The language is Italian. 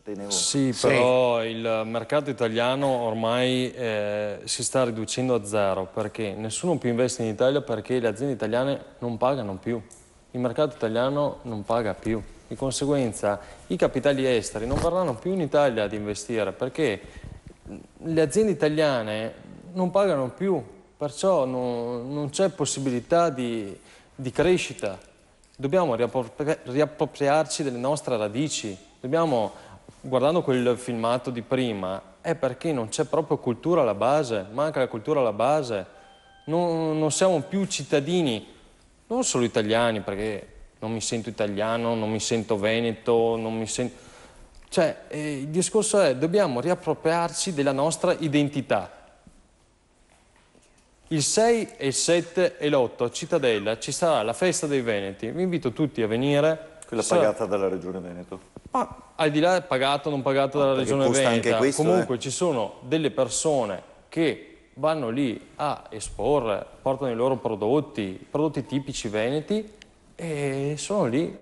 tenevo. Sì, però il mercato italiano ormai si sta riducendo a zero perché nessuno più investe in Italia perché le aziende italiane non pagano più. Il mercato italiano non paga più. Di conseguenza i capitali esteri non verranno più in Italia ad investire perché le aziende italiane non pagano più, perciò non c'è possibilità di crescita. Dobbiamo riappropriarci delle nostre radici. Dobbiamo, guardando quel filmato di prima, è perché non c'è proprio cultura alla base, manca la cultura alla base. Non siamo più cittadini, non solo italiani, perché non mi sento italiano, non mi sento veneto, non mi sento... Cioè, il discorso è, dobbiamo riappropriarci della nostra identità. Il 6 e il 7 e l'8 a Cittadella ci sarà la festa dei Veneti. Vi invito tutti a venire. Quella pagata dalla Regione Veneto. Ma al di là pagato o non pagato No, dalla perché Regione costa anche Veneta, questo, comunque ci sono delle persone che vanno lì a esporre, portano i loro prodotti, prodotti tipici veneti e sono lì